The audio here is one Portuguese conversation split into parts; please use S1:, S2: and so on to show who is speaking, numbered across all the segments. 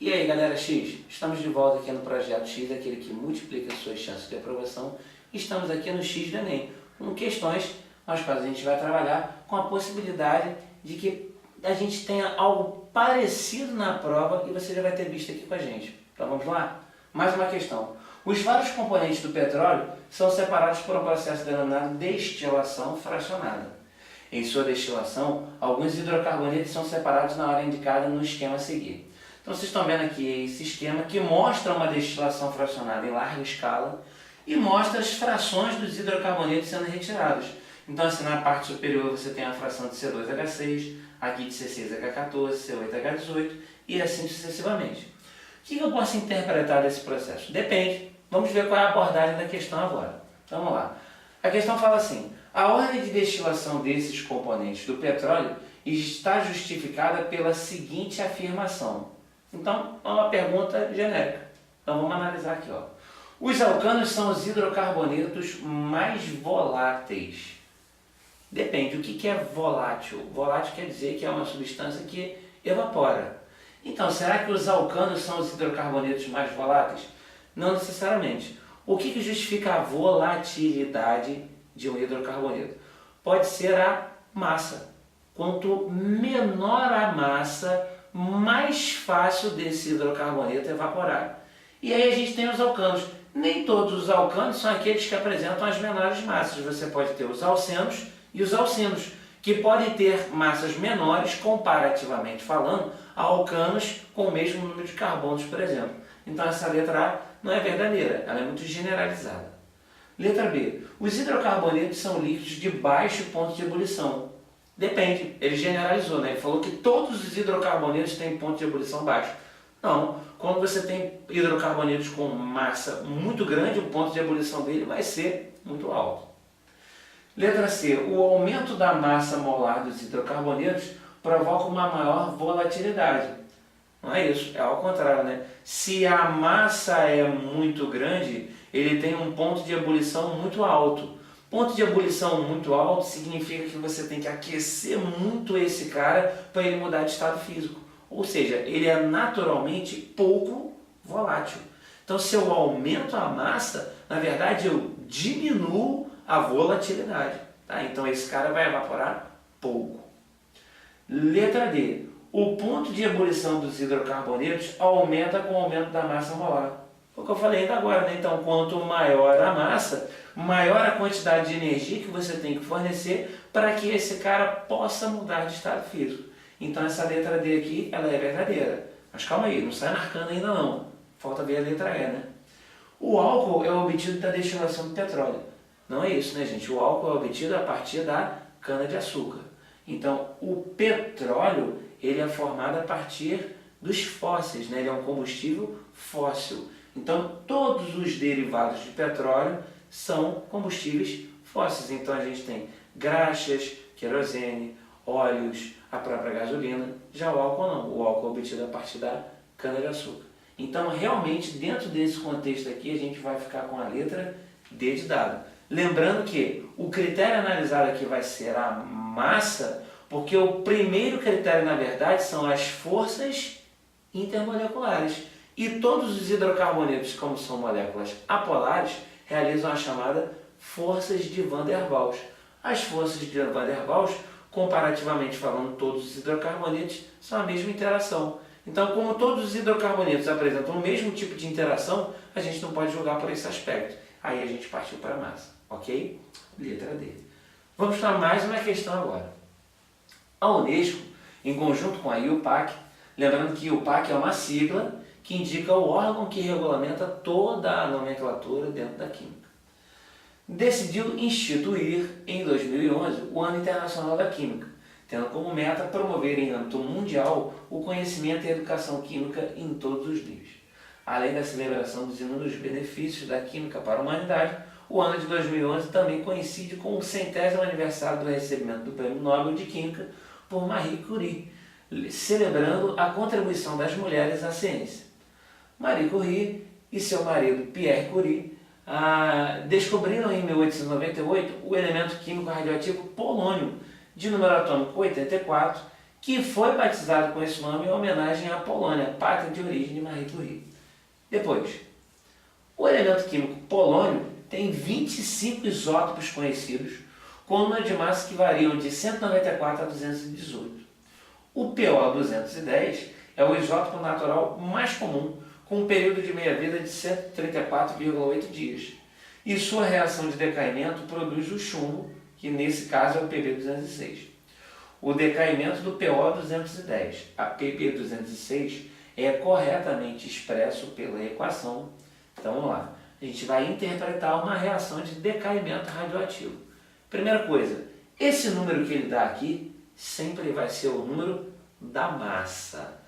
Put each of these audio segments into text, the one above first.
S1: E aí galera X, estamos de volta aqui no Projeto X, aquele que multiplica suas chances de aprovação. Estamos aqui no X do Enem, com questões nas quais a gente vai trabalhar com a possibilidade de que a gente tenha algo parecido na prova e você já vai ter visto aqui com a gente. Então vamos lá? Mais uma questão. Os vários componentes do petróleo são separados por um processo denominado destilação fracionada. Em sua destilação, alguns hidrocarbonetos são separados na hora indicada no esquema a seguir. Então vocês estão vendo aqui esse esquema que mostra uma destilação fracionada em larga escala e mostra as frações dos hidrocarbonetos sendo retirados. Então assim, na parte superior você tem a fração de C2H6, aqui de C6H14, C8H18 e assim sucessivamente. O que eu posso interpretar desse processo? Depende. Vamos ver qual é a abordagem da questão agora. Então, vamos lá. A questão fala assim: a ordem de destilação desses componentes do petróleo está justificada pela seguinte afirmação. Então, é uma pergunta genérica. Então, vamos analisar aqui. Ó. Os alcanos são os hidrocarbonetos mais voláteis. Depende. O que é volátil? Volátil quer dizer que é uma substância que evapora. Então, será que os alcanos são os hidrocarbonetos mais voláteis? Não necessariamente. O que justifica a volatilidade de um hidrocarboneto? Pode ser a massa. Quanto menor a massa, mais fácil desse hidrocarboneto evaporar. E aí a gente tem os alcanos. Nem todos os alcanos são aqueles que apresentam as menores massas. Você pode ter os alcenos e os alcinos, que podem ter massas menores, comparativamente falando, a alcanos com o mesmo número de carbonos, por exemplo. Então essa letra A não é verdadeira, ela é muito generalizada. Letra B. Os hidrocarbonetos são líquidos de baixo ponto de ebulição. Depende, ele generalizou, né? Ele falou que todos os hidrocarbonetos têm ponto de ebulição baixo. Não, quando você tem hidrocarbonetos com massa muito grande, o ponto de ebulição dele vai ser muito alto. Letra C. O aumento da massa molar dos hidrocarbonetos provoca uma maior volatilidade. Não é isso, é ao contrário, né? Se a massa é muito grande, ele tem um ponto de ebulição muito alto. Ponto de ebulição muito alto significa que você tem que aquecer muito esse cara para ele mudar de estado físico. Ou seja, ele é naturalmente pouco volátil. Então, se eu aumento a massa, na verdade eu diminuo a volatilidade. Tá? Então, esse cara vai evaporar pouco. Letra D. O ponto de ebulição dos hidrocarbonetos aumenta com o aumento da massa molar. Foi o que eu falei ainda agora, né? Então, quanto maior a massa, maior a quantidade de energia que você tem que fornecer para que esse cara possa mudar de estado físico. Então, essa letra D aqui, ela é verdadeira. Mas calma aí, não sai marcando ainda não. Falta ver a letra E, né? O álcool é obtido da destilação do petróleo. Não é isso, né, gente? O álcool é obtido a partir da cana-de-açúcar. Então, o petróleo, ele é formado a partir dos fósseis, né? Ele é um combustível fóssil. Então, todos os derivados de petróleo são combustíveis fósseis. Então, a gente tem graxas, querosene, óleos, a própria gasolina. Já o álcool não. O álcool é obtido a partir da cana-de-açúcar. Então, realmente, dentro desse contexto aqui, a gente vai ficar com a letra D de dado. Lembrando que o critério analisado aqui vai ser a massa, porque o primeiro critério, na verdade, são as forças intermoleculares. E todos os hidrocarbonetos, como são moléculas apolares, realizam a chamada forças de Van der Waals. As forças de Van der Waals, comparativamente falando, todos os hidrocarbonetos são a mesma interação. Então, como todos os hidrocarbonetos apresentam o mesmo tipo de interação, a gente não pode julgar por esse aspecto. Aí a gente partiu para a massa, ok? Letra D. Vamos para mais uma questão agora. A Unesco, em conjunto com a IUPAC, lembrando que IUPAC é uma sigla que indica o órgão que regulamenta toda a nomenclatura dentro da química, decidiu instituir em 2011 o Ano Internacional da Química, tendo como meta promover em âmbito mundial o conhecimento e a educação química em todos os níveis. Além da celebração dos inúmeros benefícios da química para a humanidade, o ano de 2011 também coincide com o 100º aniversário do recebimento do Prêmio Nobel de Química por Marie Curie, celebrando a contribuição das mulheres à ciência. Marie Curie e seu marido Pierre Curie descobriram em 1898 o elemento químico radioativo polônio, de número atômico 84, que foi batizado com esse nome em homenagem à Polônia, pátria de origem de Marie Curie. Depois, o elemento químico polônio tem 25 isótopos conhecidos, com número de massa que variam de 194 a 218. O PO210 é o isótopo natural mais comum, com um período de meia-vida de 134,8 dias. E sua reação de decaimento produz o chumbo, que nesse caso é o Pb206. O decaimento do PO210 a Pb206 é corretamente expresso pela equação. Então vamos lá, a gente vai interpretar uma reação de decaimento radioativo. Primeira coisa, esse número que ele dá aqui sempre vai ser o número da massa.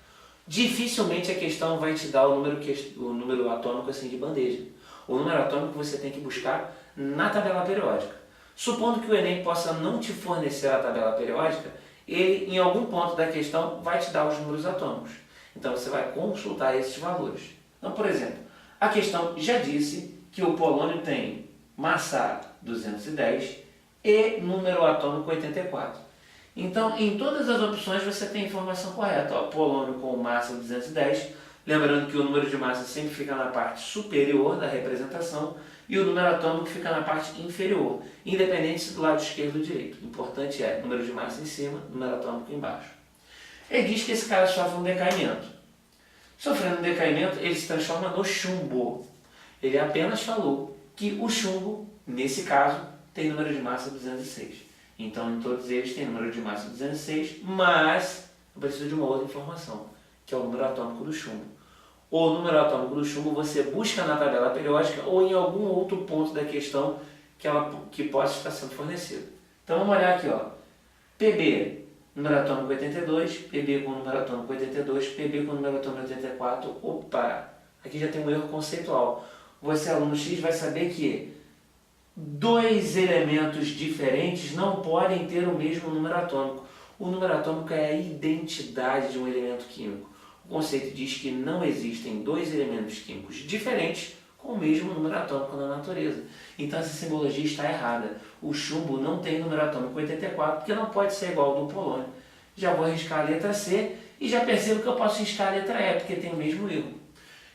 S1: Dificilmente a questão vai te dar o número atômico assim de bandeja. O número atômico você tem que buscar na tabela periódica. Supondo que o Enem possa não te fornecer a tabela periódica, ele em algum ponto da questão vai te dar os números atômicos. Então você vai consultar esses valores. Então, por exemplo, a questão já disse que o polônio tem massa 210 e número atômico 84. Então, em todas as opções você tem a informação correta. Ó, polônio com massa 210, lembrando que o número de massa sempre fica na parte superior da representação e o número atômico fica na parte inferior, independente se do lado esquerdo ou direito. O importante é número de massa em cima, número atômico embaixo. Ele diz que esse cara sofre um decaimento. Sofrendo um decaimento, ele se transforma no chumbo. Ele apenas falou que o chumbo, nesse caso, tem número de massa 206. Então, em todos eles tem número de massa 206, mas eu preciso de uma outra informação, que é o número atômico do chumbo. O número atômico do chumbo você busca na tabela periódica ou em algum outro ponto da questão que possa estar sendo fornecido. Então, vamos olhar aqui, ó. Pb, número atômico 82, Pb com número atômico 82, Pb com número atômico 84. Opa! Aqui já tem um erro conceitual. Você, aluno X, vai saber que dois elementos diferentes não podem ter o mesmo número atômico. O número atômico é a identidade de um elemento químico. O conceito diz que não existem dois elementos químicos diferentes com o mesmo número atômico na natureza. Então essa simbologia está errada. O chumbo não tem número atômico 84 porque não pode ser igual ao do polônio. Já vou arriscar a letra C e já percebo que eu posso riscar a letra E porque tem o mesmo erro.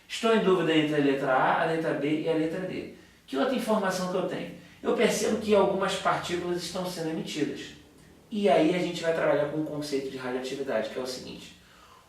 S1: Estou em dúvida entre a letra A, a letra B e a letra D. Que outra informação que eu tenho? Eu percebo que algumas partículas estão sendo emitidas. E aí a gente vai trabalhar com o conceito de radioatividade, que é o seguinte.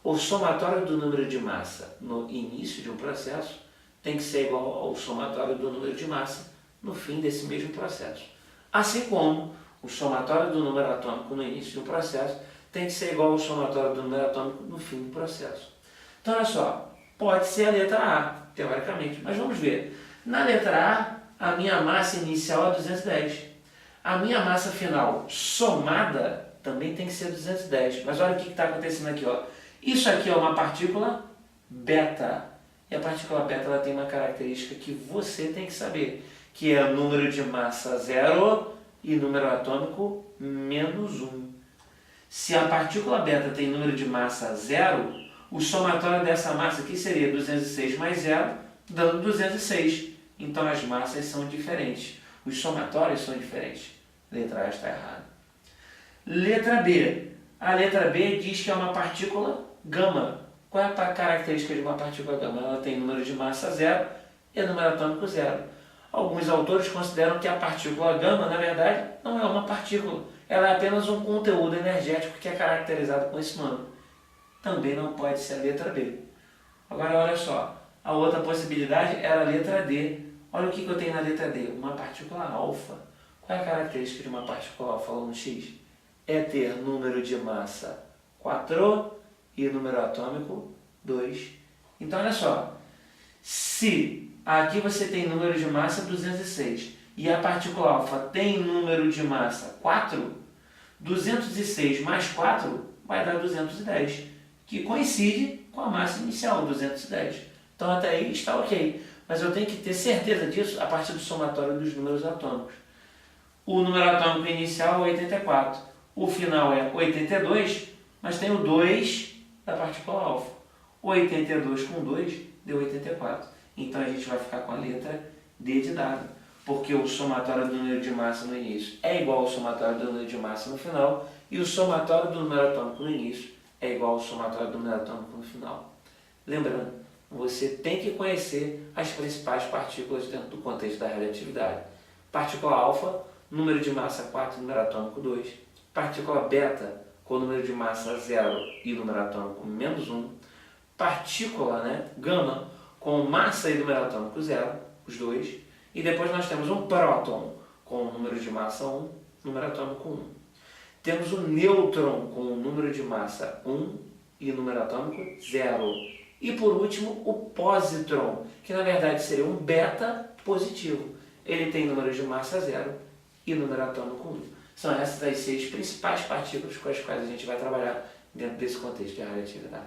S1: O somatório do número de massa no início de um processo tem que ser igual ao somatório do número de massa no fim desse mesmo processo. Assim como o somatório do número atômico no início de um processo tem que ser igual ao somatório do número atômico no fim do processo. Então, olha só, pode ser a letra A, teoricamente, mas vamos ver. Na letra A, a minha massa inicial é 210. A minha massa final somada também tem que ser 210. Mas olha o que está acontecendo aqui. Ó. Isso aqui é uma partícula beta. E a partícula beta ela tem uma característica que você tem que saber, que é o número de massa 0 e número atômico menos 1. Se a partícula beta tem número de massa 0, o somatório dessa massa aqui seria 206 mais 0, dando 206. Então as massas são diferentes. Os somatórios são diferentes. Letra A está errada. Letra B. A letra B diz que é uma partícula gama. Qual é a característica de uma partícula gama? Ela tem número de massa 0 e número atômico 0. Alguns autores consideram que a partícula gama, na verdade, não é uma partícula. Ela é apenas um conteúdo energético que é caracterizado com esse nome. Também não pode ser a letra B. Agora, olha só. A outra possibilidade era a letra D. Olha o que eu tenho na letra D. Uma partícula alfa. Qual é a característica de uma partícula alfa, aluno X? É ter número de massa 4 e número atômico 2. Então, olha só. Se aqui você tem número de massa 206 e a partícula alfa tem número de massa 4, 206 mais 4 vai dar 210, que coincide com a massa inicial, 210. Então até aí está ok, mas eu tenho que ter certeza disso a partir do somatório dos números atômicos. O número atômico inicial é 84, o final é 82, mas tem o 2 da partícula alfa. 82 com 2 deu 84, então a gente vai ficar com a letra D de dado. porque o somatório do número de massa no início é igual ao somatório do número de massa no final, e o somatório do número atômico no início é igual ao somatório do número atômico no final. Lembrando, você tem que conhecer as principais partículas dentro do contexto da radioatividade. Partícula alfa, número de massa 4 e número atômico 2. Partícula beta, com número de massa 0 e número atômico menos 1. Partícula gama, com massa e número atômico 0, os dois. E depois nós temos um próton, com número de massa 1, número atômico 1. Temos o nêutron, com número de massa 1 e número atômico 0. E por último, o positron, que na verdade seria um beta positivo. Ele tem número de massa 0 e número atômico 1. São essas as 6 principais partículas com as quais a gente vai trabalhar dentro desse contexto de radioatividade.